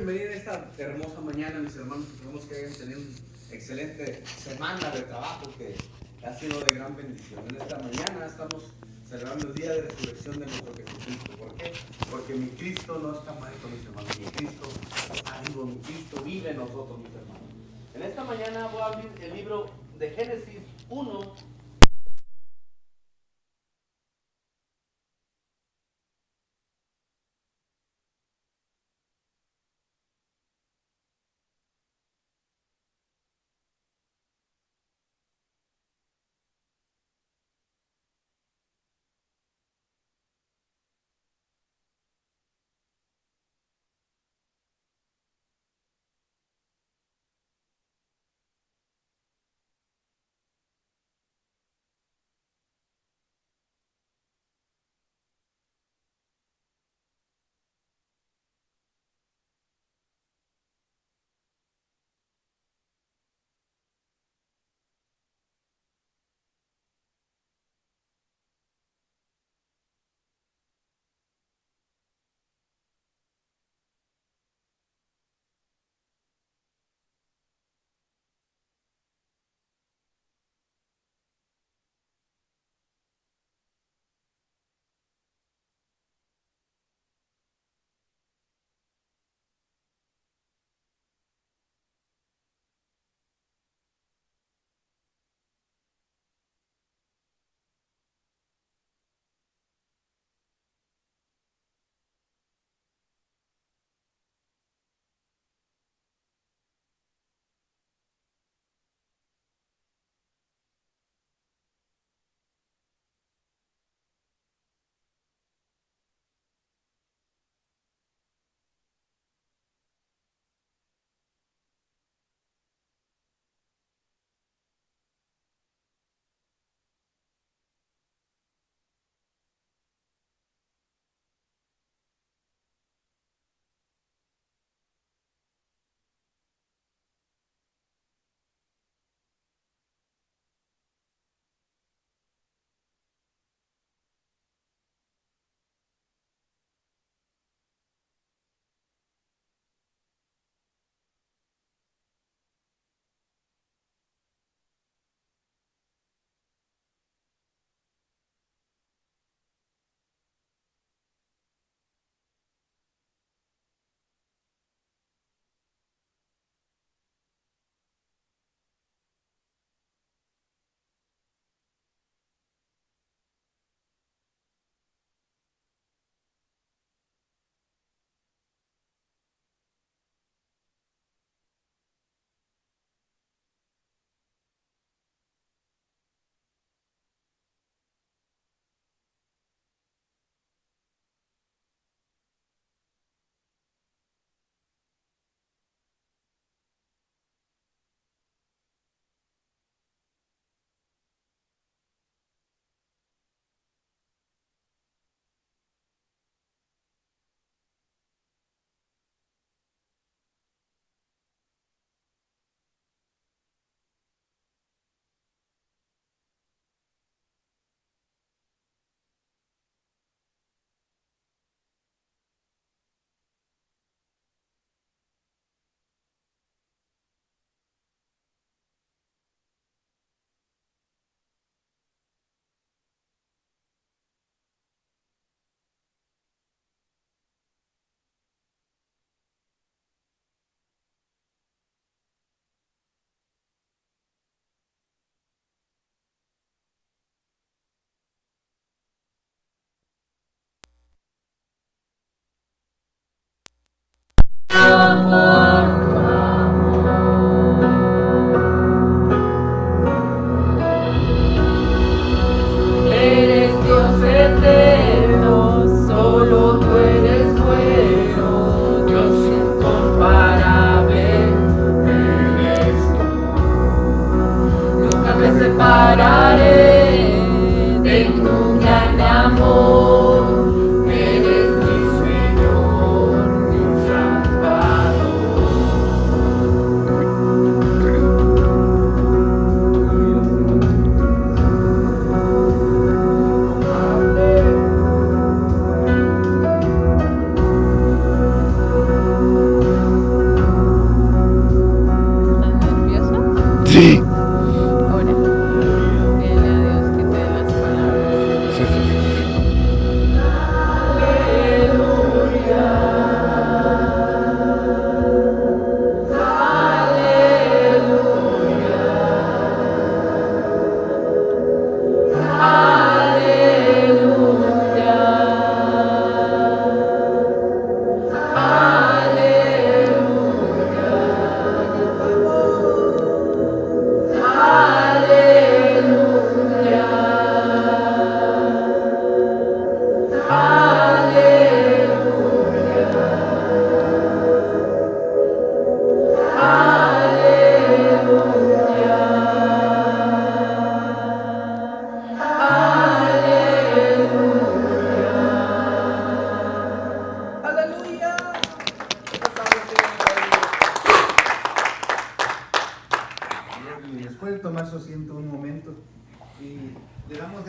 bienvenida a esta hermosa mañana, mis hermanos. Esperamos que hayan tenido una excelente semana de trabajo que ha sido de gran bendición. En esta mañana estamos celebrando el día de resurrección de nuestro Jesucristo. ¿Por qué? Porque mi Cristo no está muerto, mis hermanos. Mi Cristo está vivo, mi Cristo vive en nosotros, mis hermanos. En esta mañana voy a abrir el libro de Génesis 1.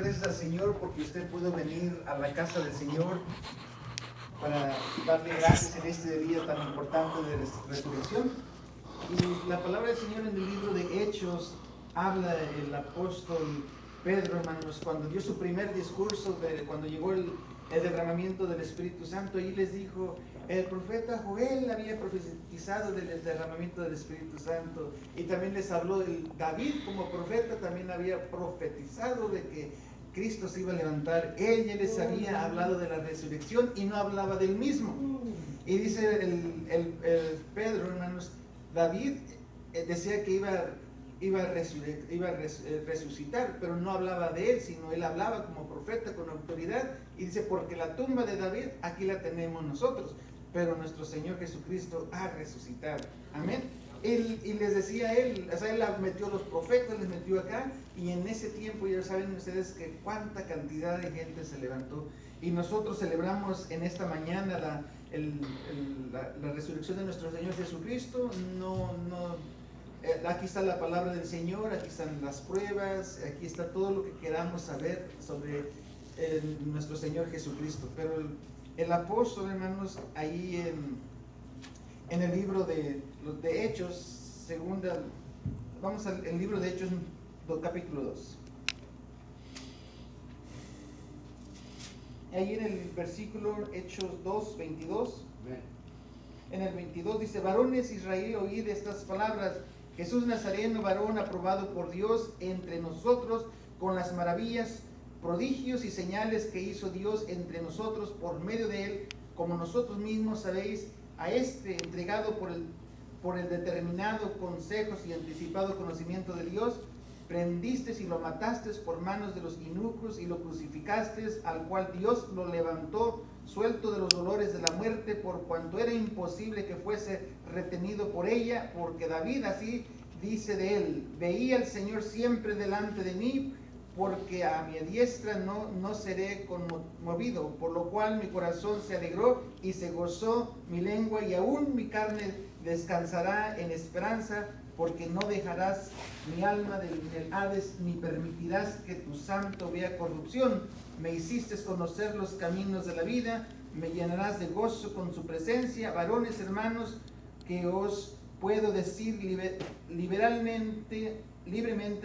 gracias al Señor porque usted pudo venir a la casa del Señor para darle gracias en este día tan importante de resurrección. Y la palabra del Señor en el libro de Hechos habla el apóstol Pedro, hermanos, cuando dio su primer discurso, cuando llegó el derramamiento del Espíritu Santo, y les dijo, el profeta Joel había profetizado del derramamiento del Espíritu Santo, y también les habló David como profeta, también había profetizado de que Cristo se iba a levantar. Él ya les había hablado de la resurrección y no hablaba del mismo. Y dice el Pedro, hermanos, David decía que iba a resucitar, pero no hablaba de él, sino él hablaba como profeta con autoridad, y dice, porque la tumba de David aquí la tenemos nosotros, pero nuestro Señor Jesucristo ha resucitado. Amén. Y les decía él, o sea, él metió los profetas, les metió acá, y en ese tiempo ya saben ustedes que cuánta cantidad de gente se levantó. Y nosotros celebramos en esta mañana la resurrección de nuestro Señor Jesucristo. Aquí está la palabra del Señor, aquí están las pruebas, aquí está todo lo que queramos saber sobre nuestro Señor Jesucristo. Pero el apóstol, hermanos, ahí en el libro de Hechos, vamos al libro de Hechos, capítulo 2. Ahí en el versículo Hechos 2, 22. En el 22 dice, varones Israel, oíd estas palabras. Jesús Nazareno, varón aprobado por Dios entre nosotros, con las maravillas, prodigios y señales que hizo Dios entre nosotros por medio de él, como nosotros mismos sabéis, a este entregado por el determinado consejos y anticipado conocimiento de Dios, prendiste y lo mataste por manos de los eunucos y lo crucificaste, al cual Dios lo levantó suelto de los dolores de la muerte, por cuanto era imposible que fuese retenido por ella, porque David así dice de él, veía al Señor siempre delante de mí, porque a mi diestra no seré conmovido, por lo cual mi corazón se alegró y se gozó mi lengua, y aún mi carne descansará en esperanza, porque no dejarás mi alma del Hades, ni permitirás que tu santo vea corrupción. Me hiciste conocer los caminos de la vida, me llenarás de gozo con su presencia. Varones hermanos, que os puedo decir libremente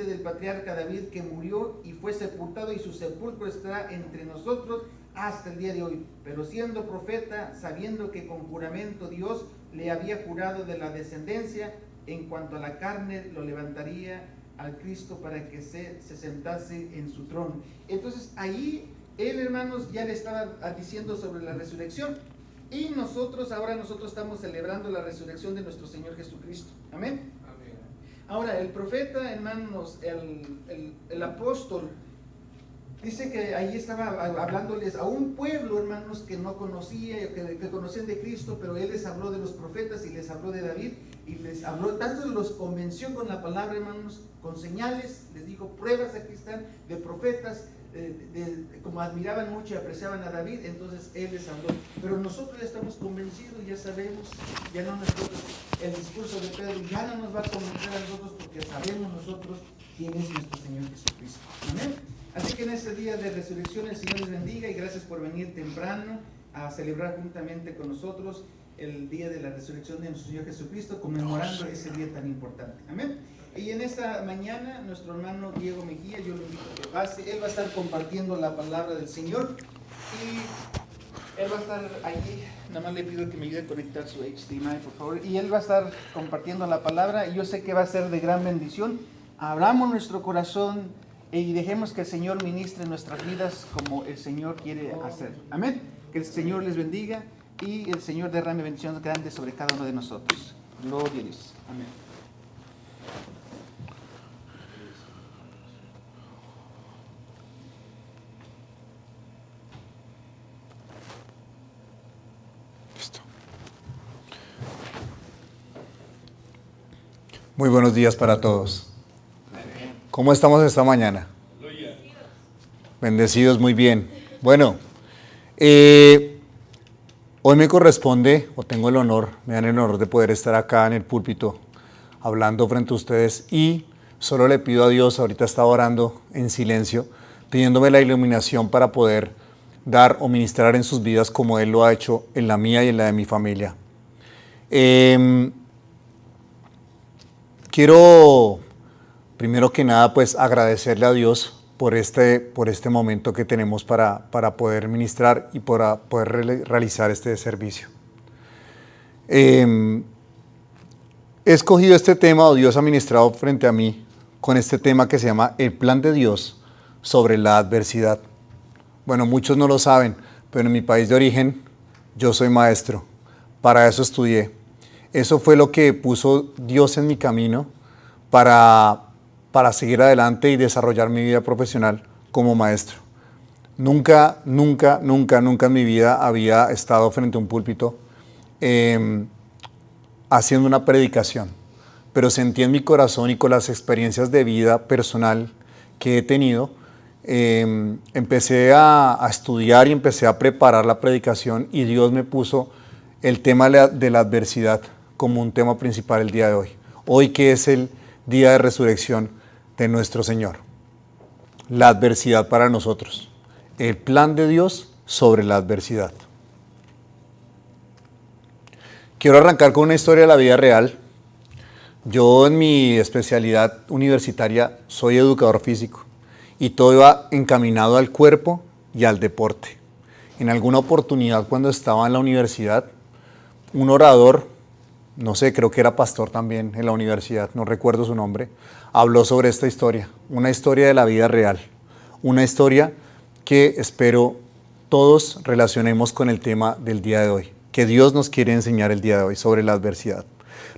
del patriarca David, que murió y fue sepultado, y su sepulcro está entre nosotros hasta el día de hoy. Pero siendo profeta, sabiendo que con juramento Dios le había jurado de la descendencia, en cuanto a la carne, lo levantaría al Cristo para que se sentase en su trono. Entonces ahí él, hermanos, ya le estaba diciendo sobre la resurrección, y nosotros estamos celebrando la resurrección de nuestro Señor Jesucristo. Amén. Ahora el profeta, hermanos, el apóstol, dice que ahí estaba hablándoles a un pueblo, hermanos, que no conocía, que conocían de Cristo, pero él les habló de los profetas y les habló de David, y les habló, tanto los convenció con la palabra, hermanos, con señales, les dijo, pruebas aquí están de profetas, como admiraban mucho y apreciaban a David, entonces él les habló. Pero nosotros ya estamos convencidos, ya sabemos, ya no nosotros, el discurso de Pedro ya no nos va a convencer a nosotros, porque sabemos nosotros quién es nuestro Señor Jesucristo. Amén. Así que en este día de resurrección el Señor les bendiga, y gracias por venir temprano a celebrar juntamente con nosotros el día de la resurrección de nuestro Señor Jesucristo, conmemorando ese día tan importante. Amén. Y en esta mañana nuestro hermano Diego Mejía, yo lo invito a que pase. Él va a estar compartiendo la palabra del Señor, y él va a estar allí. Nada más le pido que me ayude a conectar su HDMI, por favor. Y él va a estar compartiendo la palabra, y yo sé que va a ser de gran bendición. Abramos nuestro corazón y dejemos que el Señor ministre nuestras vidas como el Señor quiere hacer. Amén. Que el Señor les bendiga, y el Señor derrame bendiciones grandes sobre cada uno de nosotros. Gloria a Dios. Amén. Listo. Muy buenos días para todos. ¿Cómo estamos esta mañana? Bendecidos, muy bien. Bueno, hoy me corresponde, o tengo el honor, me dan el honor de poder estar acá en el púlpito hablando frente a ustedes, y solo le pido a Dios, ahorita estaba orando en silencio, pidiéndome la iluminación para poder dar o ministrar en sus vidas como Él lo ha hecho en la mía y en la de mi familia. Quiero, primero que nada, pues agradecerle a Dios por este momento que tenemos para poder ministrar y para poder realizar este servicio. He escogido este tema, o Dios ha ministrado frente a mí, con este tema que se llama el plan de Dios sobre la adversidad. Bueno, muchos no lo saben, pero en mi país de origen yo soy maestro. Para eso estudié. Eso fue lo que puso Dios en mi camino para seguir adelante y desarrollar mi vida profesional como maestro. Nunca en mi vida había estado frente a un púlpito haciendo una predicación, pero sentí en mi corazón y con las experiencias de vida personal que he tenido, empecé a estudiar y empecé a preparar la predicación, y Dios me puso el tema de la adversidad como un tema principal el día de hoy. Hoy, que es el día de resurrección de nuestro Señor. La adversidad para nosotros. El plan de Dios sobre la adversidad. Quiero arrancar con una historia de la vida real. Yo, en mi especialidad universitaria, soy educador físico y todo iba encaminado al cuerpo y al deporte. En alguna oportunidad, cuando estaba en la universidad, un orador, no sé, creo que era pastor también en la universidad, no recuerdo su nombre, habló sobre esta historia, una historia de la vida real, una historia que espero todos relacionemos con el tema del día de hoy, que Dios nos quiere enseñar el día de hoy sobre la adversidad.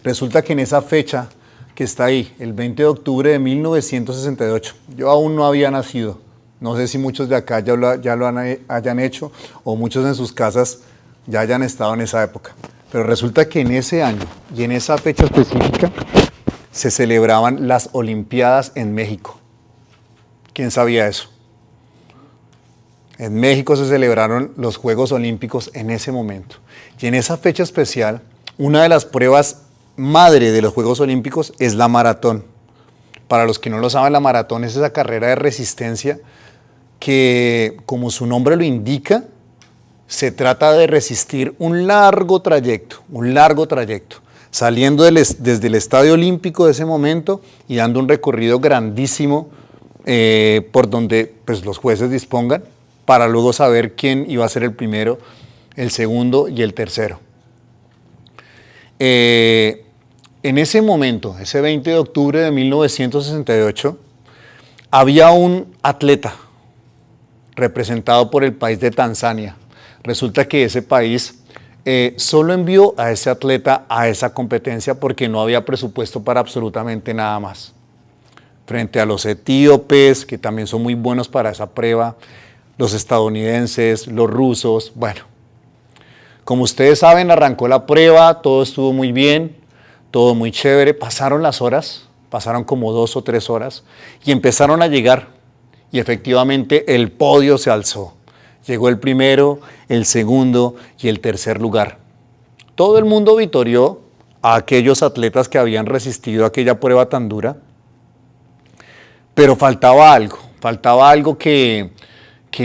Resulta que en esa fecha que está ahí, el 20 de octubre de 1968, yo aún no había nacido, no sé si muchos de acá ya lo hayan hecho, o muchos en sus casas ya hayan estado en esa época. Pero resulta que en ese año y en esa fecha específica se celebraban las Olimpiadas en México. ¿Quién sabía eso? En México se celebraron los Juegos Olímpicos en ese momento. Y en esa fecha especial, una de las pruebas madre de los Juegos Olímpicos es la maratón. Para los que no lo saben, la maratón es esa carrera de resistencia que, como su nombre lo indica, se trata de resistir un largo trayecto, saliendo desde el Estadio Olímpico de ese momento y dando un recorrido grandísimo por donde pues, los jueces dispongan, para luego saber quién iba a ser el primero, el segundo y el tercero. En ese momento, ese 20 de octubre de 1968, había un atleta representado por el país de Tanzania. Resulta que ese país solo envió a ese atleta a esa competencia porque no había presupuesto para absolutamente nada más. Frente a los etíopes, que también son muy buenos para esa prueba, los estadounidenses, los rusos, bueno. Como ustedes saben, arrancó la prueba, todo estuvo muy bien, todo muy chévere. Pasaron las horas, pasaron como 2 o 3 horas y empezaron a llegar. Y efectivamente el podio se alzó. Llegó el primero, el segundo y el tercer lugar. Todo el mundo vitorió a aquellos atletas que habían resistido aquella prueba tan dura. Pero faltaba algo que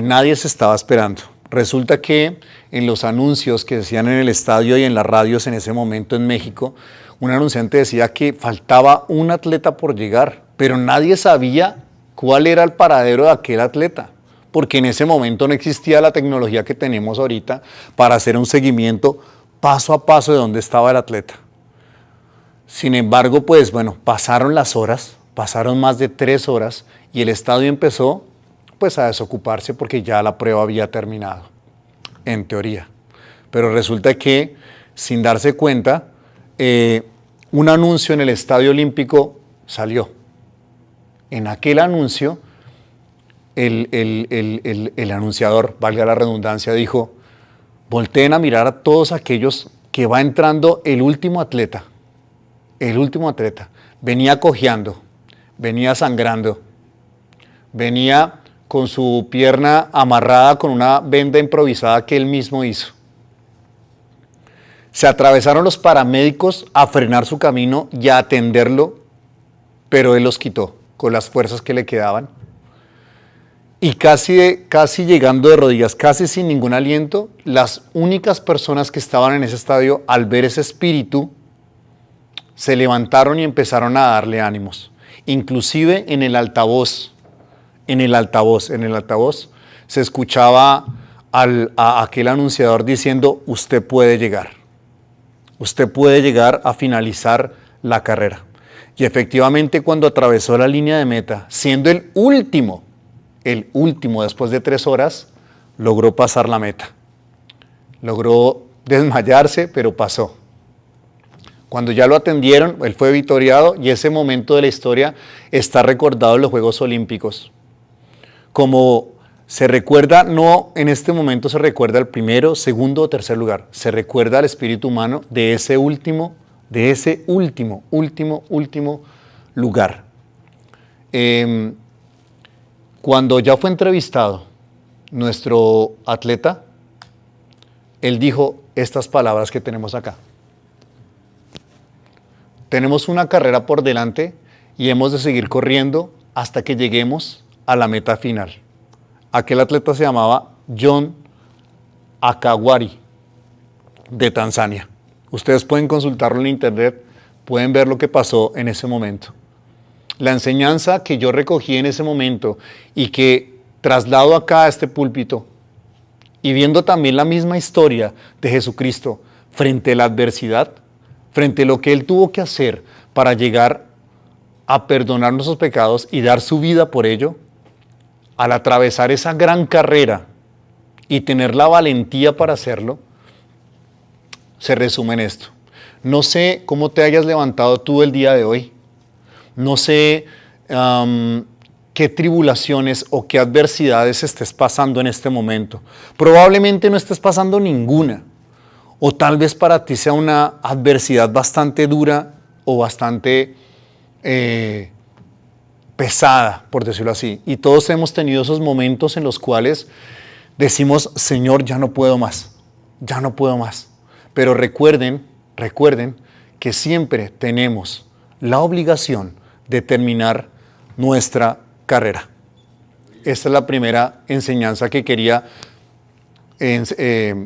nadie se estaba esperando. Resulta que en los anuncios que decían en el estadio y en las radios en ese momento en México, un anunciante decía que faltaba un atleta por llegar, pero nadie sabía cuál era el paradero de aquel atleta, porque en ese momento no existía la tecnología que tenemos ahorita para hacer un seguimiento paso a paso de dónde estaba el atleta. Sin embargo, pues bueno, pasaron las horas, pasaron más de 3 horas y el estadio empezó pues a desocuparse porque ya la prueba había terminado, en teoría. Pero resulta que, sin darse cuenta, un anuncio en el Estadio Olímpico salió. En aquel anuncio, el anunciador, valga la redundancia, dijo: volteen a mirar a todos aquellos que va entrando el último atleta. El último atleta. Venía cojeando, venía sangrando, venía con su pierna amarrada con una venda improvisada que él mismo hizo. Se atravesaron los paramédicos a frenar su camino y a atenderlo, pero él los quitó con las fuerzas que le quedaban. y casi llegando de rodillas, casi sin ningún aliento, las únicas personas que estaban en ese estadio al ver ese espíritu se levantaron y empezaron a darle ánimos. Inclusive en el altavoz se escuchaba a aquel anunciador diciendo: usted puede llegar a finalizar la carrera. Y efectivamente, cuando atravesó la línea de meta, siendo el último después de 3 horas, logró pasar la meta. Logró desmayarse, pero pasó. Cuando ya lo atendieron, él fue victoriado, y ese momento de la historia está recordado en los Juegos Olímpicos. Como se recuerda, no en este momento se recuerda el primero, segundo o tercer lugar, se recuerda al espíritu humano de ese último lugar. Cuando ya fue entrevistado nuestro atleta, él dijo estas palabras que tenemos acá: tenemos una carrera por delante y hemos de seguir corriendo hasta que lleguemos a la meta final. Aquel atleta se llamaba John Akawari, de Tanzania. Ustedes pueden consultarlo en internet, pueden ver lo que pasó en ese momento. La enseñanza que yo recogí en ese momento y que traslado acá a este púlpito, y viendo también la misma historia de Jesucristo frente a la adversidad, frente a lo que Él tuvo que hacer para llegar a perdonar nuestros pecados y dar su vida por ello, al atravesar esa gran carrera y tener la valentía para hacerlo, se resume en esto. No sé cómo te hayas levantado tú el día de hoy. No sé qué tribulaciones o qué adversidades estés pasando en este momento. Probablemente no estés pasando ninguna. O tal vez para ti sea una adversidad bastante dura o bastante pesada, por decirlo así. Y todos hemos tenido esos momentos en los cuales decimos: Señor, ya no puedo más. Pero recuerden que siempre tenemos la obligación de terminar nuestra carrera. Esta es la primera enseñanza que quería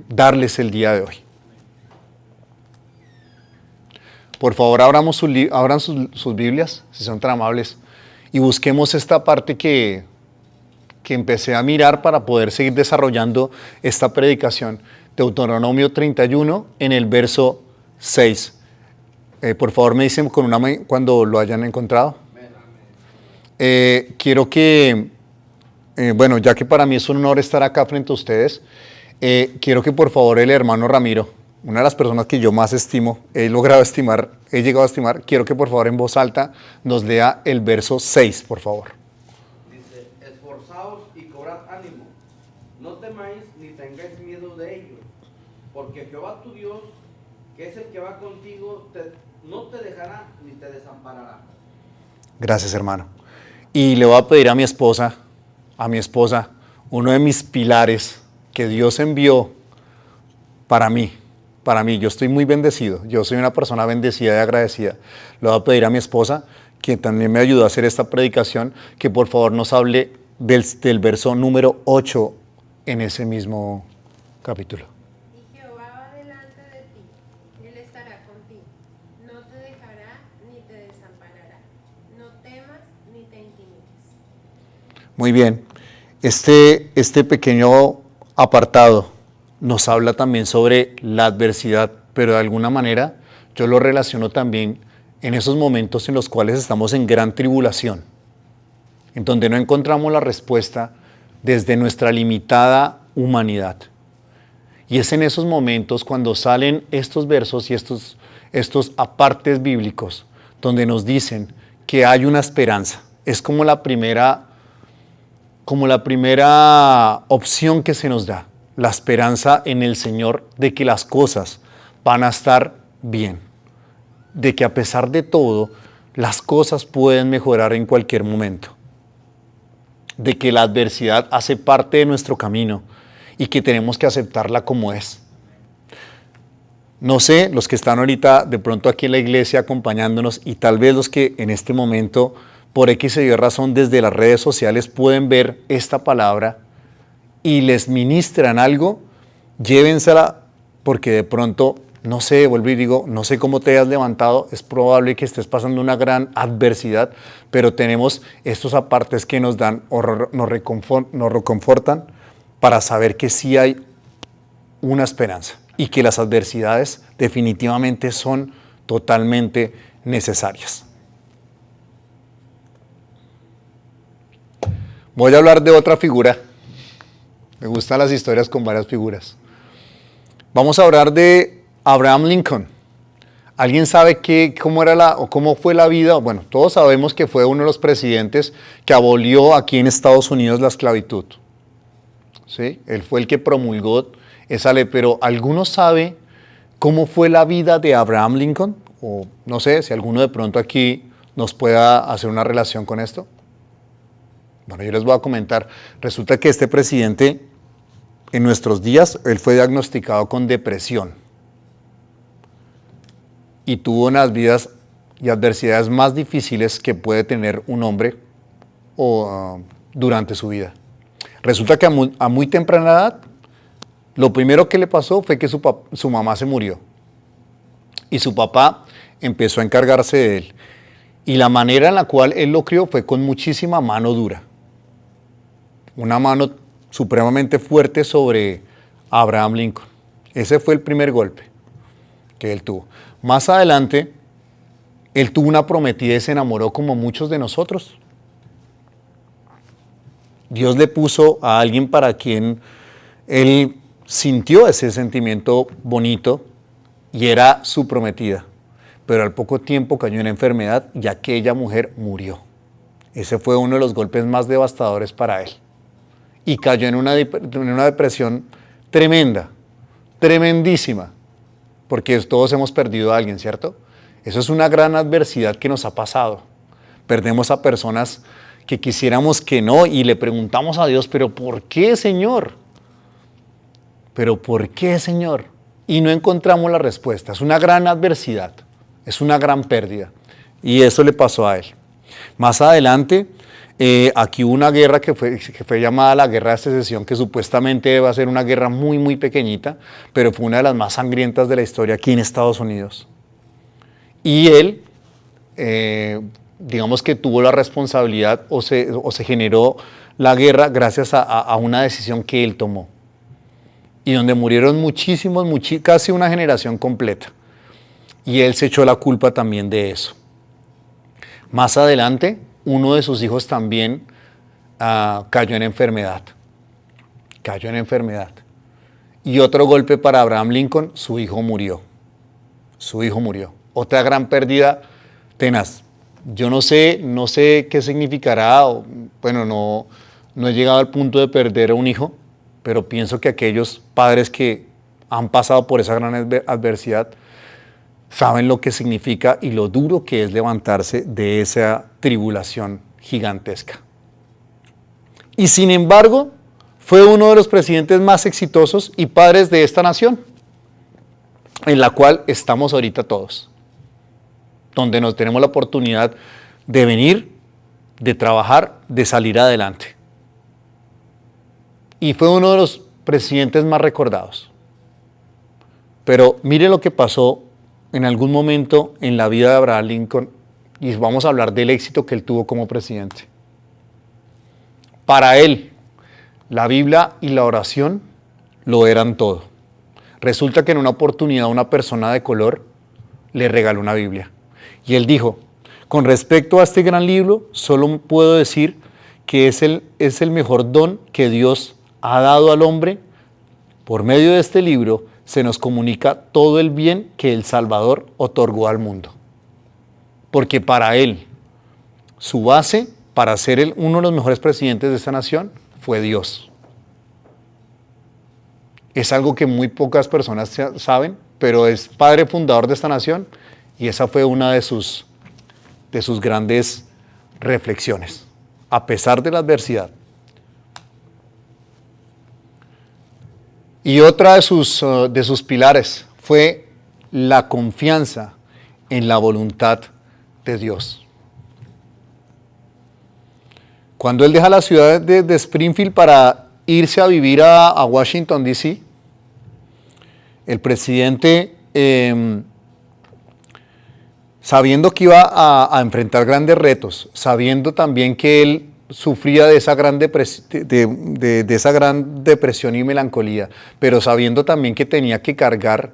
darles el día de hoy. Por favor, abran sus Biblias, si son tan amables, y busquemos esta parte que empecé a mirar para poder seguir desarrollando esta predicación. Deuteronomio 31, en el verso 6. Por favor, me dicen con una mano cuando lo hayan encontrado. Quiero que, ya que para mí es un honor estar acá frente a ustedes, quiero que por favor el hermano Ramiro, una de las personas que yo más estimo, he llegado a estimar, quiero que por favor en voz alta nos lea el verso 6, por favor. Dice: esforzaos y cobrad ánimo, no temáis ni tengáis miedo de ellos, porque Jehová tu Dios, que es el que va contigo, no te dejará ni te desamparará. Gracias, hermano. Y le voy a pedir a mi esposa, uno de mis pilares que Dios envió para mí, yo estoy muy bendecido, yo soy una persona bendecida y agradecida. Le voy a pedir a mi esposa, quien también me ayudó a hacer esta predicación, que por favor nos hable del verso número 8 en ese mismo capítulo. Y Jehová va delante de ti, Él estará contigo, no te dejará ni te desamparará, no temas ni te intimides. Muy bien, este pequeño apartado nos habla también sobre la adversidad, pero de alguna manera yo lo relaciono también en esos momentos en los cuales estamos en gran tribulación, en donde no encontramos la respuesta desde nuestra limitada humanidad. Y es en esos momentos cuando salen estos versos y estos apartes bíblicos donde nos dicen que hay una esperanza. Es como la primera opción que se nos da. La esperanza en el Señor de que las cosas van a estar bien, de que a pesar de todo, las cosas pueden mejorar en cualquier momento, de que la adversidad hace parte de nuestro camino y que tenemos que aceptarla como es. No sé, los que están ahorita de pronto aquí en la iglesia acompañándonos y tal vez los que en este momento por X o Y razón desde las redes sociales pueden ver esta palabra y les ministran algo, llévensela, porque de pronto, no sé, vuelvo y digo, no sé cómo te hayas levantado, es probable que estés pasando una gran adversidad, pero tenemos estos apartes que nos dan, nos reconfortan para saber que sí hay una esperanza y que las adversidades definitivamente son totalmente necesarias. Voy a hablar de otra figura. Me gustan las historias con varias figuras. Vamos a hablar de Abraham Lincoln. ¿Alguien sabe cómo fue la vida? Bueno, todos sabemos que fue uno de los presidentes que abolió aquí en Estados Unidos la esclavitud. ¿Sí? Él fue el que promulgó esa ley, pero ¿alguno sabe cómo fue la vida de Abraham Lincoln? O no sé, si alguno de pronto aquí nos pueda hacer una relación con esto. Bueno, yo les voy a comentar. Resulta que este presidente, en nuestros días, él fue diagnosticado con depresión y tuvo unas vidas y adversidades más difíciles que puede tener un hombre durante su vida. Resulta que a muy temprana edad, lo primero que le pasó fue que su mamá se murió y su papá empezó a encargarse de él. Y la manera en la cual él lo crió fue con muchísima mano dura. Una mano supremamente fuerte sobre Abraham Lincoln. Ese fue el primer golpe que él tuvo. Más adelante, él tuvo una prometida y se enamoró como muchos de nosotros. Dios le puso a alguien para quien él sintió ese sentimiento bonito y era su prometida. Pero al poco tiempo cayó en enfermedad y aquella mujer murió. Ese fue uno de los golpes más devastadores para él. Y cayó en una depresión tremenda, tremendísima, porque todos hemos perdido a alguien, ¿cierto? Eso es una gran adversidad que nos ha pasado. Perdemos a personas que quisiéramos que no y le preguntamos a Dios, ¿pero por qué, Señor? ¿Pero por qué, Señor? Y no encontramos la respuesta. Es una gran adversidad, es una gran pérdida. Y eso le pasó a él. Más adelante, aquí hubo una guerra que fue llamada la Guerra de Secesión, que supuestamente iba a ser una guerra muy, muy pequeñita, pero fue una de las más sangrientas de la historia aquí en Estados Unidos. Y él, digamos que tuvo la responsabilidad o se generó la guerra gracias a una decisión que él tomó. Y donde murieron casi una generación completa. Y él se echó la culpa también de eso. Más adelante, uno de sus hijos también cayó en enfermedad. Y otro golpe para Abraham Lincoln, su hijo murió. Otra gran pérdida tenaz. Yo no sé qué significará, bueno, no he llegado al punto de perder a un hijo, pero pienso que aquellos padres que han pasado por esa gran adversidad saben lo que significa y lo duro que es levantarse de esa tribulación gigantesca. Y sin embargo, fue uno de los presidentes más exitosos y padres de esta nación, en la cual estamos ahorita todos, donde nos tenemos la oportunidad de venir, de trabajar, de salir adelante. Y fue uno de los presidentes más recordados. Pero mire lo que pasó en algún momento en la vida de Abraham Lincoln, y vamos a hablar del éxito que él tuvo como presidente. Para él, la Biblia y la oración lo eran todo. Resulta que en una oportunidad una persona de color le regaló una Biblia. Y él dijo, con respecto a este gran libro, solo puedo decir que es el mejor don que Dios ha dado al hombre. Por medio de este libro se nos comunica todo el bien que el Salvador otorgó al mundo. Porque para él, su base para ser uno de los mejores presidentes de esta nación fue Dios. Es algo que muy pocas personas saben, pero es padre fundador de esta nación y esa fue una de sus grandes reflexiones, a pesar de la adversidad. Y otra de sus pilares fue la confianza en la voluntad de Dios. Cuando él deja la ciudad de Springfield para irse a vivir a Washington, D.C., el presidente, sabiendo que iba a enfrentar grandes retos, sabiendo también que él sufría de esa gran depresión y melancolía, pero sabiendo también que tenía que cargar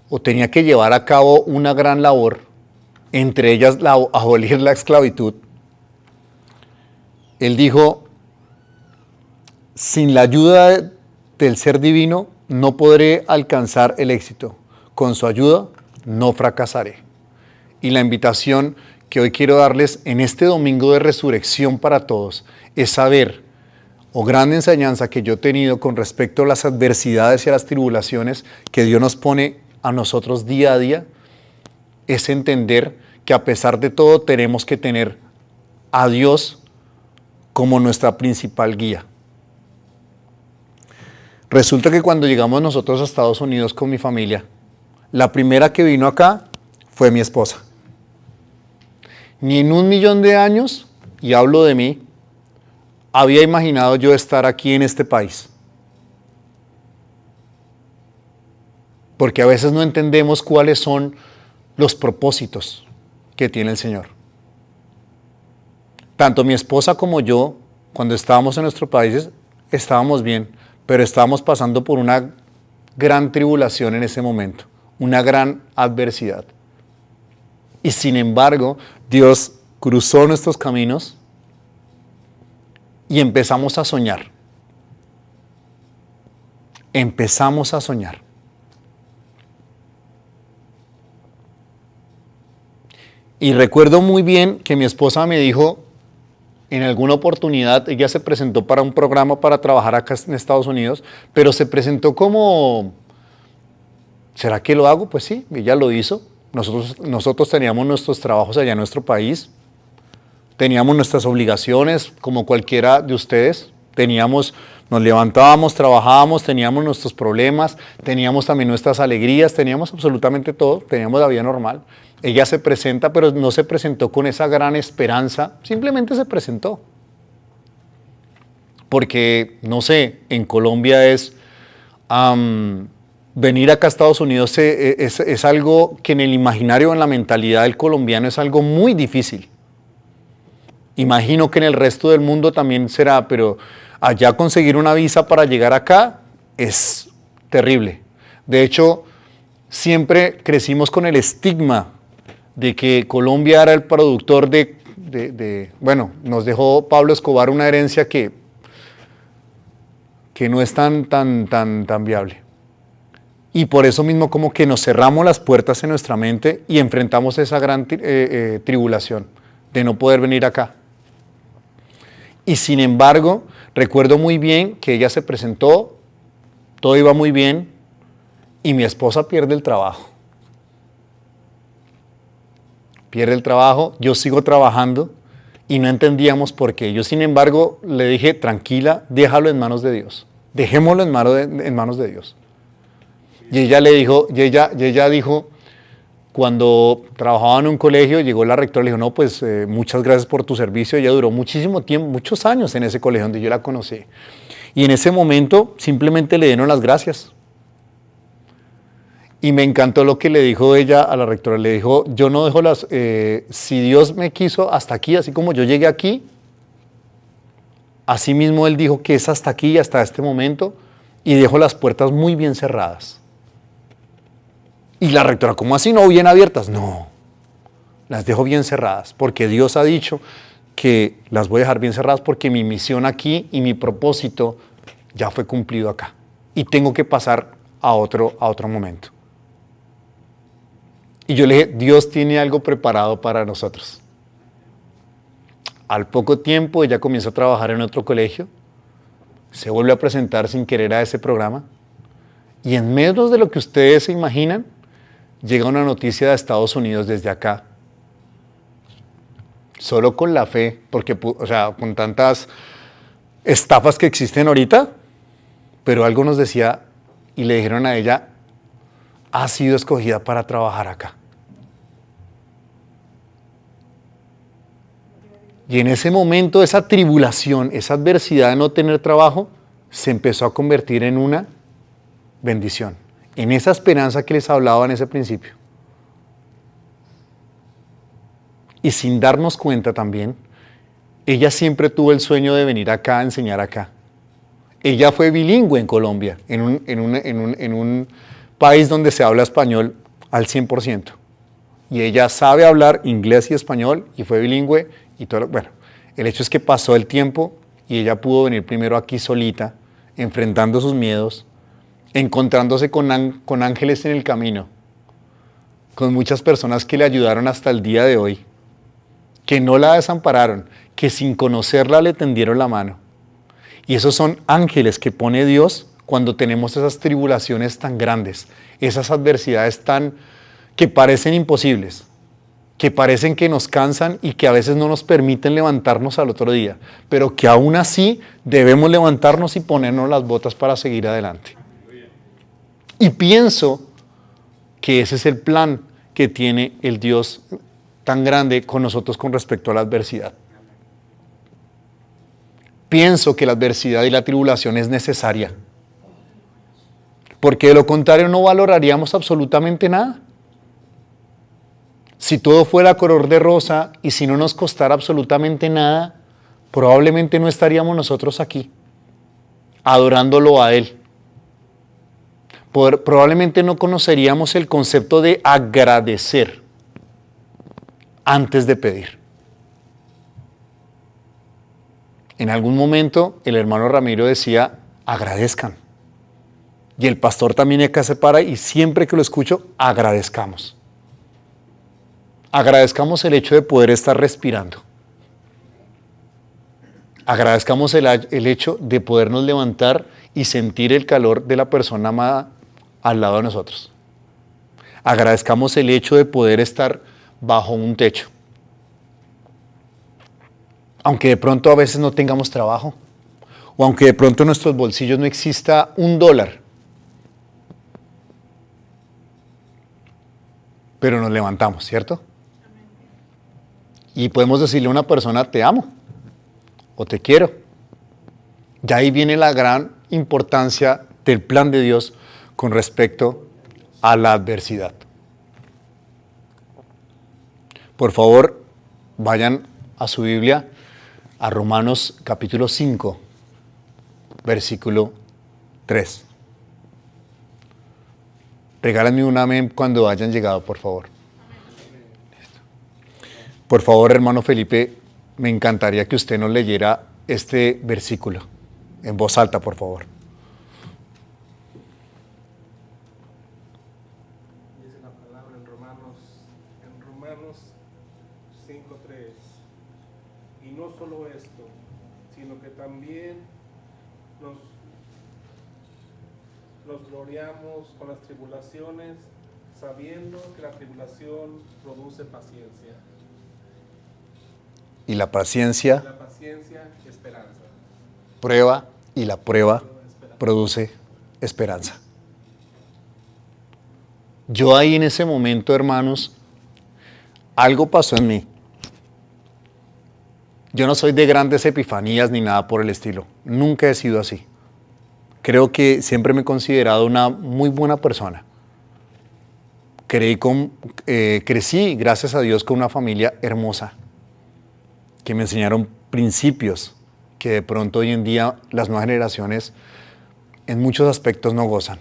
o tenía que llevar a cabo una gran labor, entre ellas abolir la esclavitud, él dijo: sin la ayuda del ser divino no podré alcanzar el éxito, con su ayuda no fracasaré. Y la invitación que hoy quiero darles en este domingo de resurrección para todos es saber, o gran enseñanza que yo he tenido con respecto a las adversidades y a las tribulaciones que Dios nos pone a nosotros día a día, es entender que a pesar de todo tenemos que tener a Dios como nuestra principal guía. Resulta que cuando llegamos nosotros a Estados Unidos con mi familia, la primera que vino acá fue mi esposa. Ni en 1.000.000 de años, y hablo de mí, había imaginado yo estar aquí en este país. Porque a veces no entendemos cuáles son los propósitos que tiene el Señor. Tanto mi esposa como yo, cuando estábamos en nuestros países, estábamos bien, pero estábamos pasando por una gran tribulación en ese momento, una gran adversidad. Y sin embargo, Dios cruzó nuestros caminos y empezamos a soñar. Empezamos a soñar. Y recuerdo muy bien que mi esposa me dijo, en alguna oportunidad, ella se presentó para un programa para trabajar acá en Estados Unidos, pero se presentó como, ¿será que lo hago? Pues sí, ella lo hizo. Nosotros teníamos nuestros trabajos allá en nuestro país, teníamos nuestras obligaciones como cualquiera de ustedes, nos levantábamos, trabajábamos, teníamos nuestros problemas, teníamos también nuestras alegrías, teníamos absolutamente todo, teníamos la vida normal. Ella se presenta, pero no se presentó con esa gran esperanza, simplemente se presentó. Porque, no sé, en Colombia venir acá a Estados Unidos es algo que en el imaginario, en la mentalidad del colombiano es algo muy difícil. Imagino que en el resto del mundo también será, pero allá conseguir una visa para llegar acá es terrible. De hecho, siempre crecimos con el estigma de que Colombia era el productor bueno, nos dejó Pablo Escobar una herencia que no es tan viable. Y por eso mismo como que nos cerramos las puertas en nuestra mente y enfrentamos esa gran tribulación de no poder venir acá. Y sin embargo, recuerdo muy bien que ella se presentó, todo iba muy bien y mi esposa pierde el trabajo. Pierde el trabajo, yo sigo trabajando y no entendíamos por qué. Yo, sin embargo, le dije, tranquila, déjalo en manos de Dios. Dejémoslo en manos de Dios. Y ella dijo, cuando trabajaba en un colegio, llegó la rectora y le dijo, no, pues muchas gracias por tu servicio. Ella duró muchísimo tiempo, muchos años en ese colegio donde yo la conocí. Y en ese momento simplemente le dieron las gracias. Y me encantó lo que le dijo ella a la rectora. Le dijo, yo no dejo si Dios me quiso hasta aquí, así como yo llegué aquí, así mismo Él dijo que es hasta aquí, hasta este momento, y dejó las puertas muy bien cerradas. Y la rectora, ¿cómo así? ¿No bien abiertas? No, las dejo bien cerradas, porque Dios ha dicho que las voy a dejar bien cerradas porque mi misión aquí y mi propósito ya fue cumplido acá. Y tengo que pasar a otro momento. Y yo le dije, Dios tiene algo preparado para nosotros. Al poco tiempo ella comienza a trabajar en otro colegio, se vuelve a presentar sin querer a ese programa y en menos de lo que ustedes se imaginan, llega una noticia de Estados Unidos desde acá. Solo con la fe, porque con tantas estafas que existen ahorita, pero algo nos decía y le dijeron a ella, ha sido escogida para trabajar acá. Y en ese momento esa tribulación, esa adversidad de no tener trabajo, se empezó a convertir en una bendición. En esa esperanza que les hablaba en ese principio. Y sin darnos cuenta también, ella siempre tuvo el sueño de venir acá a enseñar acá. Ella fue bilingüe en Colombia, en un país donde se habla español al 100%. Y ella sabe hablar inglés y español y fue bilingüe y todo. Bueno, el hecho es que pasó el tiempo y ella pudo venir primero aquí solita, enfrentando sus miedos, encontrándose con ángeles en el camino, con muchas personas que le ayudaron hasta el día de hoy, que no la desampararon, que sin conocerla le tendieron la mano. Y esos son ángeles que pone Dios cuando tenemos esas tribulaciones tan grandes, esas adversidades que parecen imposibles, que parecen que nos cansan y que a veces no nos permiten levantarnos al otro día, pero que aún así debemos levantarnos y ponernos las botas para seguir adelante. Y pienso que ese es el plan que tiene el Dios tan grande con nosotros con respecto a la adversidad. Pienso que la adversidad y la tribulación es necesaria, porque de lo contrario no valoraríamos absolutamente nada. Si todo fuera color de rosa y si no nos costara absolutamente nada, probablemente no estaríamos nosotros aquí, adorándolo a Él. Probablemente no conoceríamos el concepto de agradecer antes de pedir. En algún momento el hermano Ramiro decía, agradezcan. Y el pastor también acá se para y siempre que lo escucho, agradezcamos. Agradezcamos el hecho de poder estar respirando. Agradezcamos el hecho de podernos levantar y sentir el calor de la persona amada al lado de nosotros. Agradezcamos el hecho de poder estar bajo un techo. Aunque de pronto a veces no tengamos trabajo, o aunque de pronto en nuestros bolsillos no exista $1, pero nos levantamos, ¿cierto? Y podemos decirle a una persona, te amo, o te quiero. Y ahí viene la gran importancia del plan de Dios con respecto a la adversidad. Por favor, vayan a su Biblia, a Romanos capítulo 5, versículo 3. Regálenme un amén cuando hayan llegado, por favor. Por favor, hermano Felipe, me encantaría que usted nos leyera este versículo en voz alta, por favor. Dice la palabra en Romanos 5:3. Y no solo esto, sino que también nos gloriamos con las tribulaciones, sabiendo que la tribulación produce paciencia. Y la paciencia Esperanza. prueba, y la prueba produce esperanza. Yo ahí en ese momento, hermanos, algo pasó en mí. Yo no soy de grandes epifanías ni nada por el estilo. Nunca he sido así. Creo que siempre me he considerado una muy buena persona. Crecí, gracias a Dios, con una familia hermosa, que me enseñaron principios que de pronto hoy en día las nuevas generaciones en muchos aspectos no gozan.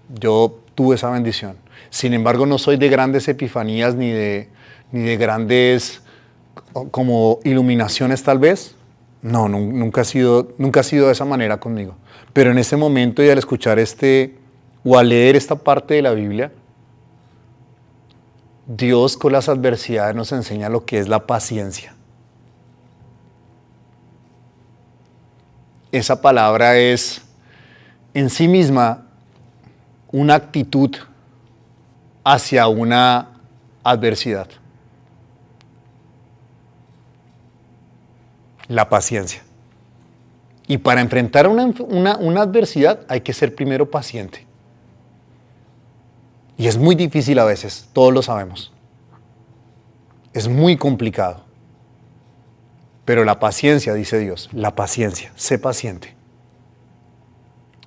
Yo tuve esa bendición. Sin embargo, no soy de grandes epifanías ni de grandes como iluminaciones tal vez. No, nunca ha sido de esa manera conmigo. Pero en ese momento y al escuchar o al leer esta parte de la Biblia, Dios con las adversidades nos enseña lo que es la paciencia. Esa palabra es en sí misma una actitud hacia una adversidad. La paciencia. Y para enfrentar una adversidad hay que ser primero paciente. Y es muy difícil a veces, todos lo sabemos. Es muy complicado. Pero la paciencia, dice Dios, la paciencia, sé paciente.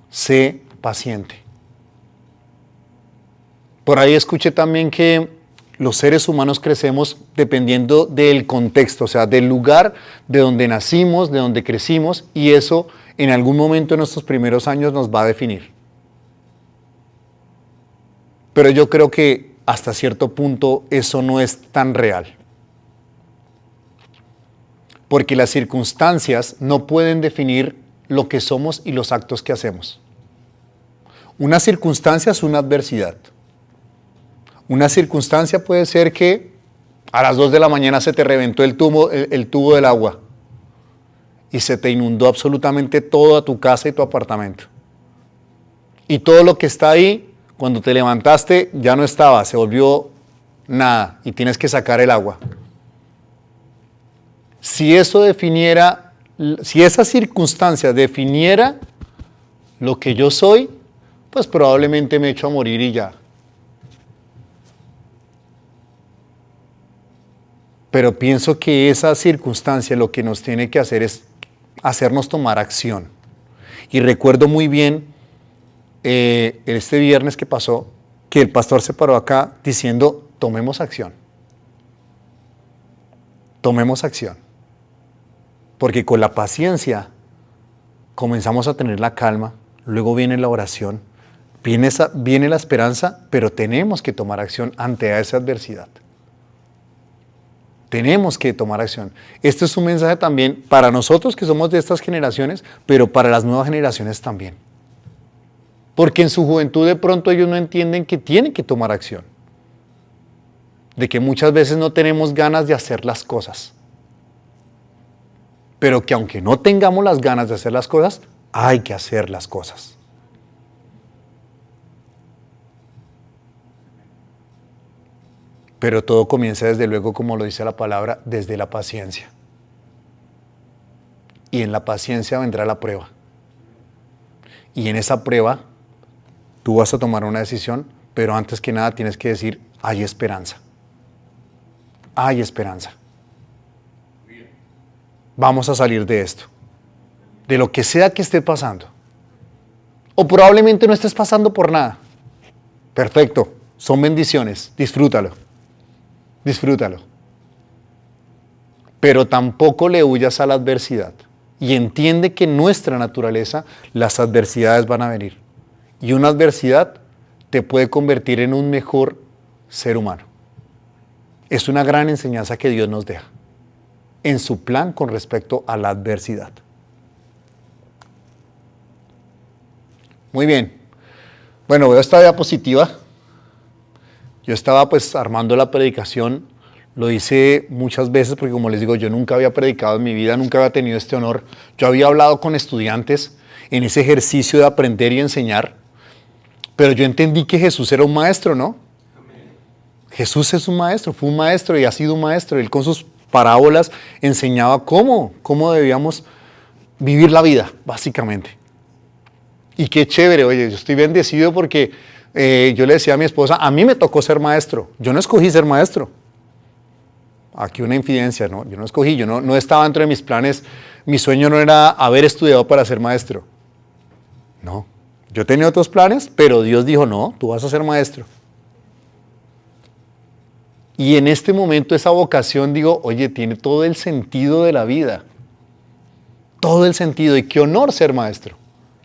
Sé paciente. Por ahí escuché también que los seres humanos crecemos dependiendo del contexto, o sea, del lugar de donde nacimos, de donde crecimos, y eso en algún momento en nuestros primeros años nos va a definir. Pero yo creo que hasta cierto punto eso no es tan real. Porque las circunstancias no pueden definir lo que somos y los actos que hacemos. Una circunstancia es una adversidad. Una circunstancia puede ser que a las 2 de la mañana se te reventó el tubo del agua y se te inundó absolutamente toda tu casa y tu apartamento. Y todo lo que está ahí, cuando te levantaste, ya no estaba, se volvió nada y tienes que sacar el agua. Si esa circunstancia definiera lo que yo soy, pues probablemente me echo a morir y ya. Pero pienso que esa circunstancia lo que nos tiene que hacer es hacernos tomar acción. Y recuerdo muy bien este viernes que pasó, que el pastor se paró acá diciendo, tomemos acción. Tomemos acción. Porque con la paciencia comenzamos a tener la calma, luego viene la oración, viene la esperanza, pero tenemos que tomar acción ante esa adversidad. Tenemos que tomar acción. Este es un mensaje también para nosotros que somos de estas generaciones, pero para las nuevas generaciones también. Porque en su juventud de pronto ellos no entienden que tienen que tomar acción. De que muchas veces no tenemos ganas de hacer las cosas. Pero que aunque no tengamos las ganas de hacer las cosas, hay que hacer las cosas. Pero todo comienza desde luego, como lo dice la palabra, desde la paciencia. Y en la paciencia vendrá la prueba. Y en esa prueba tú vas a tomar una decisión, pero antes que nada tienes que decir, hay esperanza. Hay esperanza. Vamos a salir de esto. De lo que sea que esté pasando. O probablemente no estés pasando por nada. Perfecto. Son bendiciones. Disfrútalo. Disfrútalo. Pero tampoco le huyas a la adversidad. Y entiende que en nuestra naturaleza las adversidades van a venir. Y una adversidad te puede convertir en un mejor ser humano. Es una gran enseñanza que Dios nos deja en su plan con respecto a la adversidad. Muy bien. Bueno, veo esta diapositiva. Yo estaba pues armando la predicación, lo hice muchas veces porque como les digo, yo nunca había predicado en mi vida, nunca había tenido este honor. Yo había hablado con estudiantes en ese ejercicio de aprender y enseñar, pero yo entendí que Jesús era un maestro, ¿no? Amén. Jesús es un maestro, fue un maestro y ha sido un maestro. Él con sus parábolas enseñaba cómo debíamos vivir la vida, básicamente. Y qué chévere, oye, yo estoy bendecido porque yo le decía a mi esposa, a mí me tocó ser maestro, yo no escogí ser maestro. Aquí una infidencia, ¿no? Yo no escogí, yo no estaba dentro de mis planes, mi sueño no era haber estudiado para ser maestro. No, yo tenía otros planes, pero Dios dijo, no, tú vas a ser maestro. Y en este momento esa vocación, digo, oye, tiene todo el sentido de la vida. Todo el sentido, y qué honor ser maestro.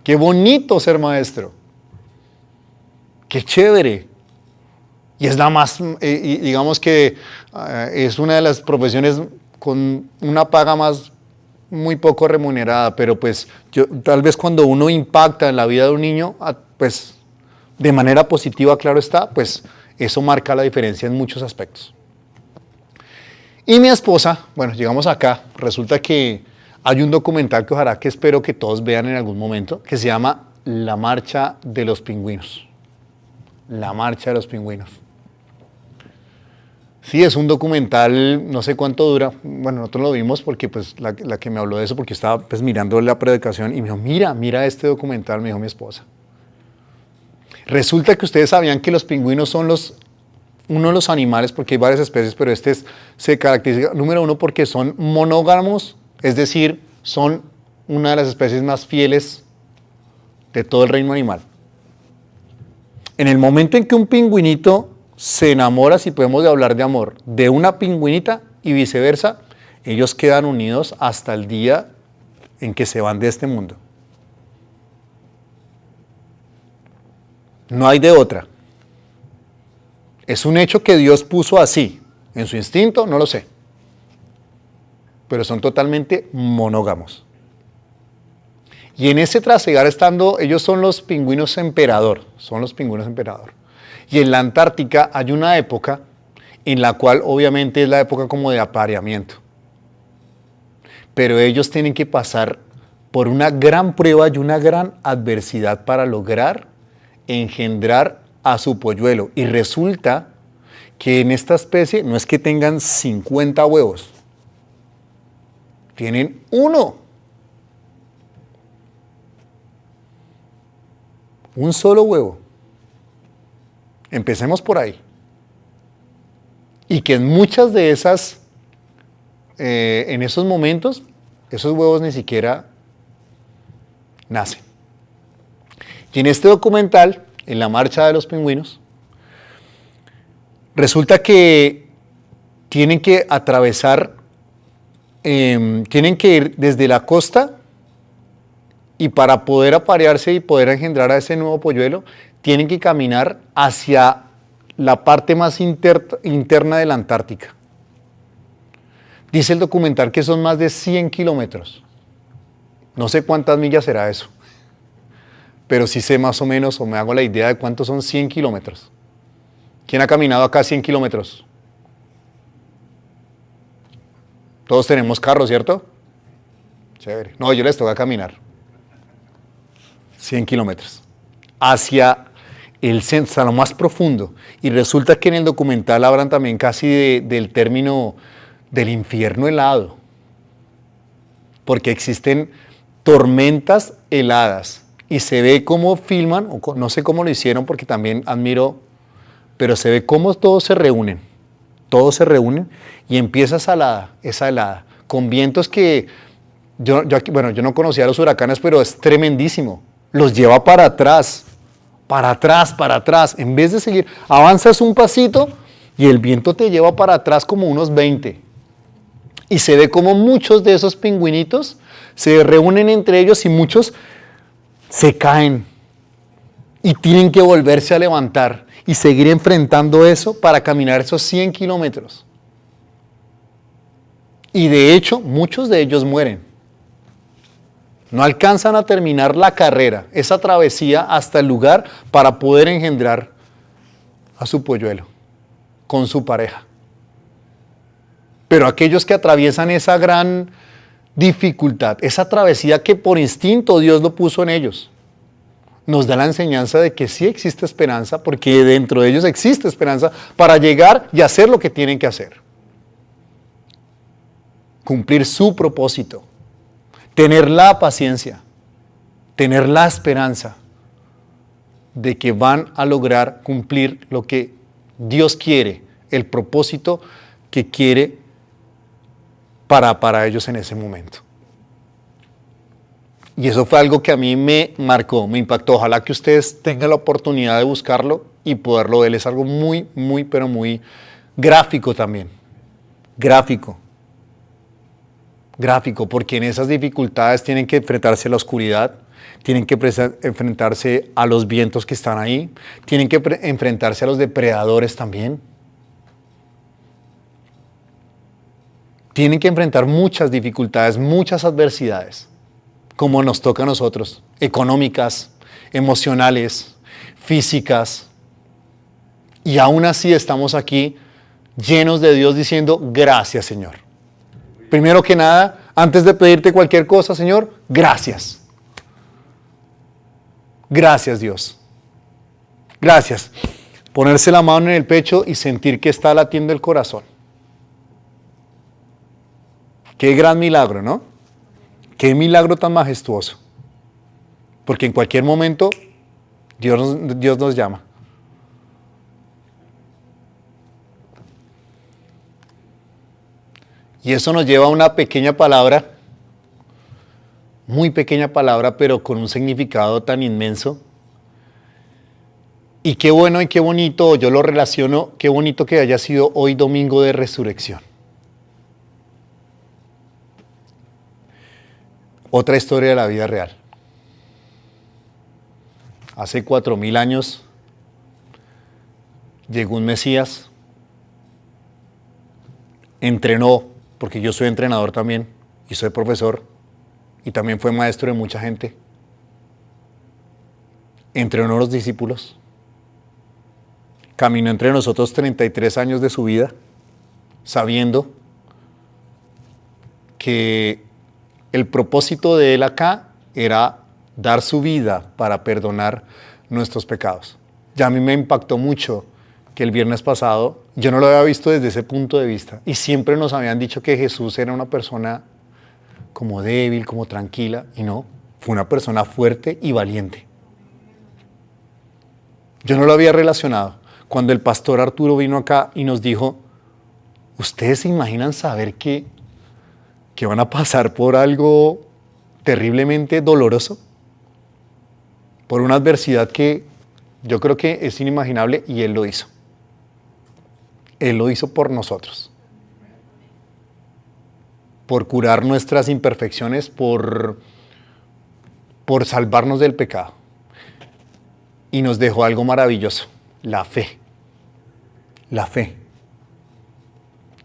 Qué bonito ser maestro. Qué chévere. Y es la más, digamos que es una de las profesiones con una paga más muy poco remunerada, pero pues tal vez cuando uno impacta en la vida de un niño, pues de manera positiva, claro está, pues eso marca la diferencia en muchos aspectos. Y mi esposa, bueno, llegamos acá, resulta que hay un documental que ojalá que espero que todos vean en algún momento, que se llama La Marcha de los Pingüinos. La Marcha de los Pingüinos. Sí, es un documental, no sé cuánto dura, bueno, nosotros lo vimos porque pues la que me habló de eso, porque estaba pues mirando la predicación y me dijo, mira este documental, me dijo mi esposa. Resulta que ustedes sabían que los pingüinos son uno de los animales, porque hay varias especies, pero se caracteriza, número uno, porque son monógamos Es decir, son una de las especies más fieles de todo el reino animal. En el momento en que un pingüinito se enamora, si podemos hablar de amor, de una pingüinita y viceversa, ellos quedan unidos hasta el día en que se van de este mundo. No hay de otra. Es un hecho que Dios puso así. En su instinto, no lo sé. Pero son totalmente monógamos. Y en ese trasegar estando, ellos son los pingüinos emperador. Son los pingüinos emperador. Y en la Antártica hay una época en la cual obviamente es la época como de apareamiento. Pero ellos tienen que pasar por una gran prueba y una gran adversidad para lograr engendrar a su polluelo. Y resulta que en esta especie no es que tengan 50 huevos, tienen uno. Un solo huevo. Empecemos por ahí. Y que en muchas de esas, en esos momentos, esos huevos ni siquiera nacen. Y en este documental, en la marcha de los pingüinos, resulta que tienen que atravesar, tienen que ir desde la costa y para poder aparearse y poder engendrar a ese nuevo polluelo, tienen que caminar hacia la parte más interna de la Antártica. Dice el documental que son más de 100 kilómetros. No sé cuántas millas será eso, pero sí sé más o menos, o me hago la idea de cuántos son 100 kilómetros. ¿Quién ha caminado acá 100 kilómetros? Todos tenemos carro, ¿cierto? Chévere. No, yo les toca caminar 100 kilómetros hacia el centro, hasta lo más profundo. Y resulta que en el documental hablan también casi del término del infierno helado, porque existen tormentas heladas y se ve cómo filman, o no sé cómo lo hicieron porque también admiro, pero se ve cómo todos se reúnen y empieza esa helada, con vientos que yo no conocía los huracanes, pero es tremendísimo, los lleva para atrás, en vez de seguir, avanzas un pasito y el viento te lleva para atrás como unos 20. Y se ve como muchos de esos pingüinitos se reúnen entre ellos y muchos se caen y tienen que volverse a levantar y seguir enfrentando eso para caminar esos 100 kilómetros. Y de hecho, muchos de ellos mueren. No alcanzan a terminar la carrera, esa travesía hasta el lugar para poder engendrar a su polluelo con su pareja. Pero aquellos que atraviesan esa gran dificultad, esa travesía que por instinto Dios lo puso en ellos, nos da la enseñanza de que sí existe esperanza, porque dentro de ellos existe esperanza para llegar y hacer lo que tienen que hacer. Cumplir su propósito, tener la paciencia, tener la esperanza de que van a lograr cumplir lo que Dios quiere, el propósito que quiere para ellos en ese momento. Y eso fue algo que a mí me marcó, me impactó. Ojalá que ustedes tengan la oportunidad de buscarlo y poderlo ver. Es algo muy, muy, pero muy gráfico también. Gráfico, porque en esas dificultades tienen que enfrentarse a la oscuridad, tienen que enfrentarse a los vientos que están ahí, tienen que enfrentarse a los depredadores también. Tienen que enfrentar muchas dificultades, muchas adversidades, como nos toca a nosotros, económicas, emocionales, físicas. Y aún así estamos aquí llenos de Dios diciendo, gracias, Señor. Primero que nada, antes de pedirte cualquier cosa, Señor, gracias. Gracias, Dios. Gracias. Ponerse la mano en el pecho y sentir que está latiendo el corazón. Qué gran milagro, ¿no? Qué milagro tan majestuoso. Porque en cualquier momento Dios nos llama. Y eso nos lleva a una pequeña palabra muy pequeña palabra, pero con un significado tan inmenso. Y qué bueno y qué bonito, yo lo relaciono, qué bonito que haya sido hoy domingo de resurrección. Otra historia de la vida real. Hace 4000 años llegó un Mesías, entrenó, porque yo soy entrenador también, y soy profesor, y también fue maestro de mucha gente. Entrenó a los discípulos. Caminó entre nosotros 33 años de su vida, sabiendo que el propósito de él acá era dar su vida para perdonar nuestros pecados. Ya a mí me impactó mucho que el viernes pasado yo no lo había visto desde ese punto de vista, y siempre nos habían dicho que Jesús era una persona como débil, como tranquila, y no, fue una persona fuerte y valiente. Yo no lo había relacionado. Cuando el pastor Arturo vino acá y nos dijo, ¿ustedes se imaginan saber que van a pasar por algo terriblemente doloroso? Por una adversidad que yo creo que es inimaginable, y Él lo hizo. Él lo hizo por nosotros. Por curar nuestras imperfecciones, por salvarnos del pecado. Y nos dejó algo maravilloso, la fe. La fe.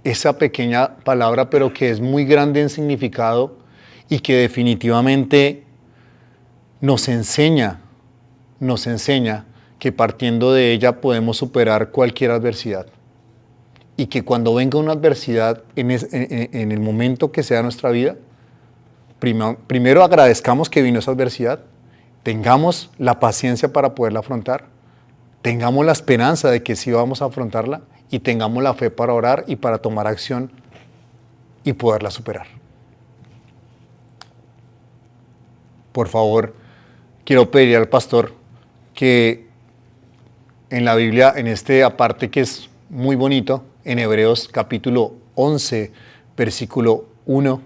Esa pequeña palabra, pero que es muy grande en significado y que definitivamente nos enseña que partiendo de ella podemos superar cualquier adversidad. Y que cuando venga una adversidad en el momento que sea nuestra vida, primero agradezcamos que vino esa adversidad, tengamos la paciencia para poderla afrontar, tengamos la esperanza de que sí vamos a afrontarla, y tengamos la fe para orar y para tomar acción y poderla superar. Por favor, quiero pedir al pastor que en la Biblia, en este aparte que es muy bonito, en Hebreos capítulo 11, versículo 1,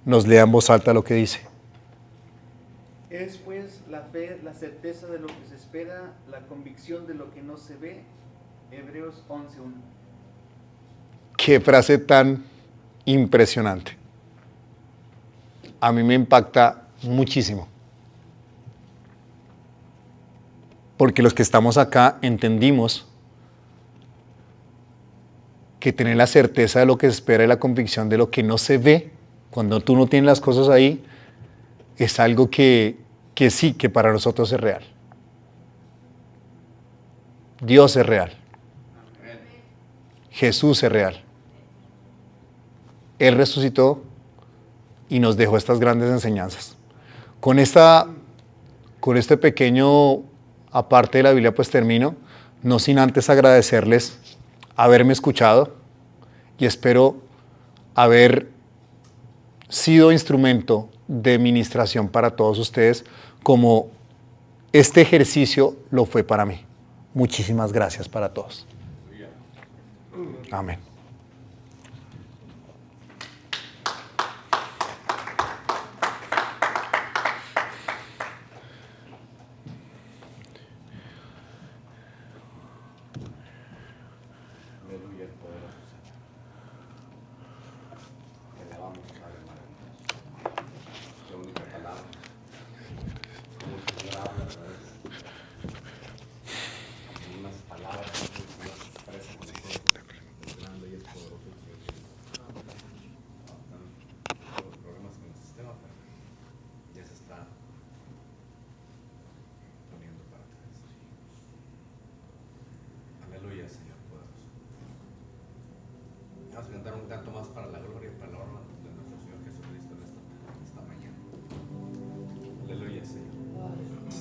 nos lea en voz alta lo que dice. Es pues la fe, la certeza de lo que se espera, la convicción de lo que no se ve. Hebreos 11:1. Qué frase tan impresionante. A mí me impacta muchísimo. Porque los que estamos acá entendimos que tener la certeza de lo que se espera y la convicción de lo que no se ve, cuando tú no tienes las cosas ahí, es algo que sí, que para nosotros es real. Dios es real. Jesús es real. Él resucitó y nos dejó estas grandes enseñanzas. Con este pequeño aparte de la Biblia, pues termino, no sin antes agradecerles haberme escuchado, y espero haber sido instrumento de ministración para todos ustedes, como este ejercicio lo fue para mí. Muchísimas gracias para todos. Amén. Aleluya, poderoso Señor. Te alabamos, Padre maravilloso. Qué única palabra. Como el Señor habla a través de unas palabras que el Señor se expresa con nosotros. Es grande y es poderoso el Señor. Están todos los problemas con el sistema, pero ya se está poniendo para atrás. Aleluya, Señor poderoso. Vamos a cantar un canto más para la gloria y para la honra de nuestro Señor Jesucristo en esta mañana. Aleluya, Señor. Aleluya.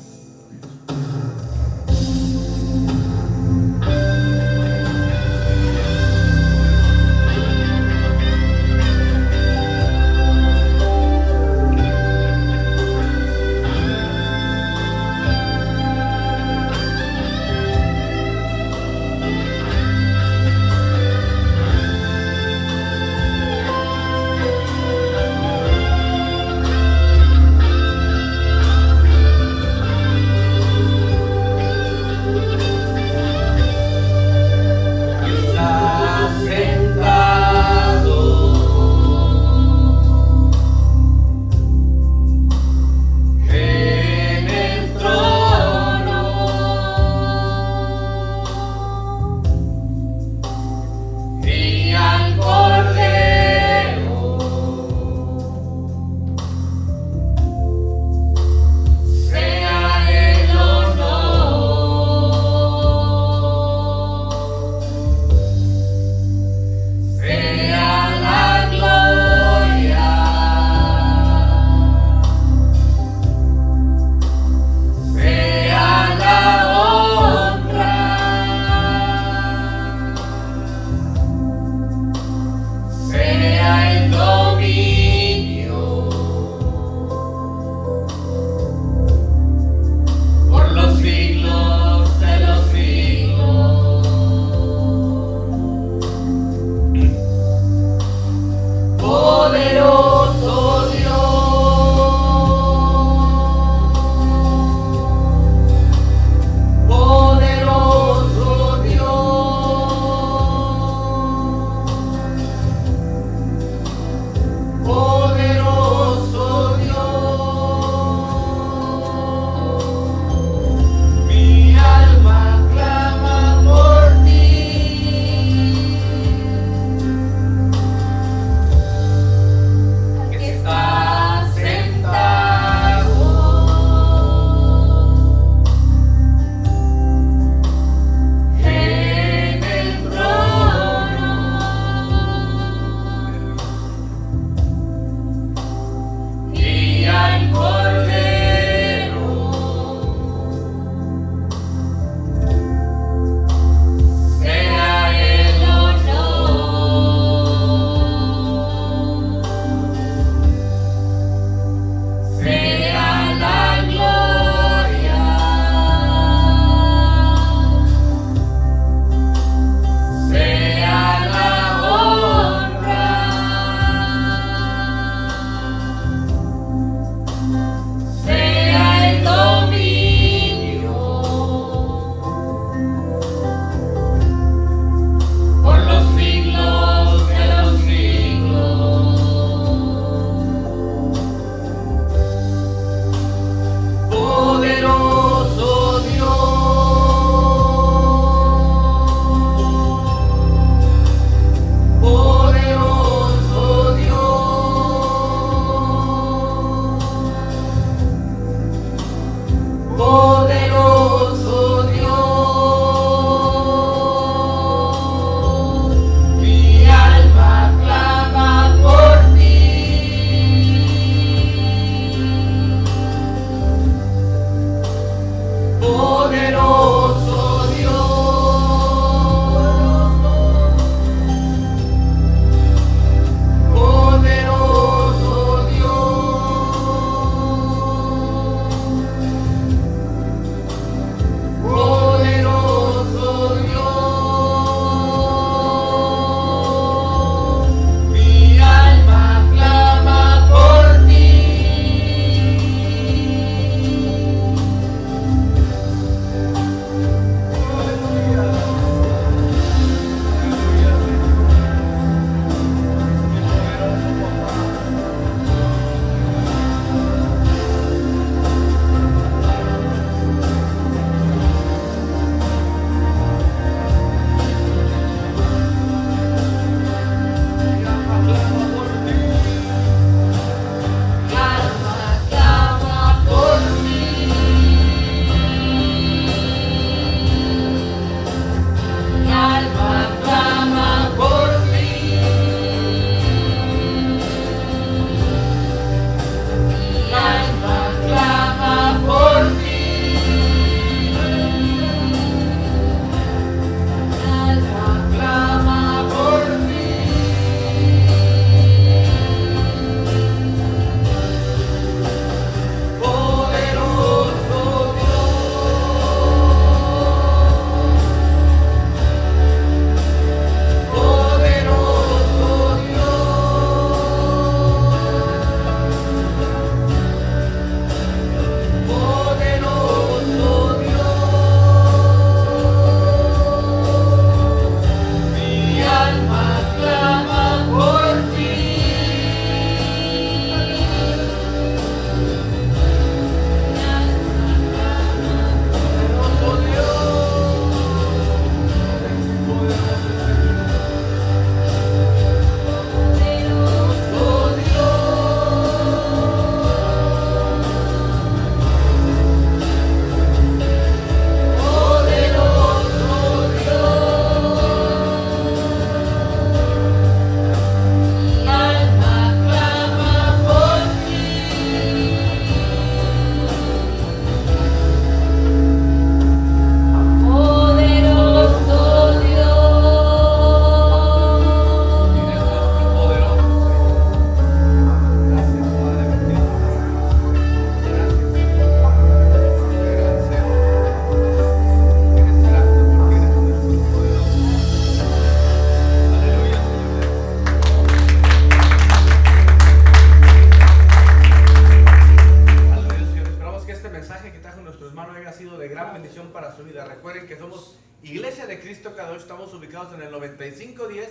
haya sido de gran bendición para su vida. Recuerden que somos Iglesia de Cristo Kadosh, estamos ubicados en el 9510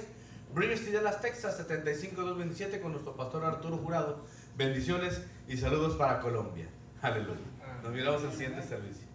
Bridge Street, Dallas, Texas, 75227, con nuestro pastor Arturo Jurado. Bendiciones y saludos para Colombia. Aleluya. Nos miramos en el siguiente servicio.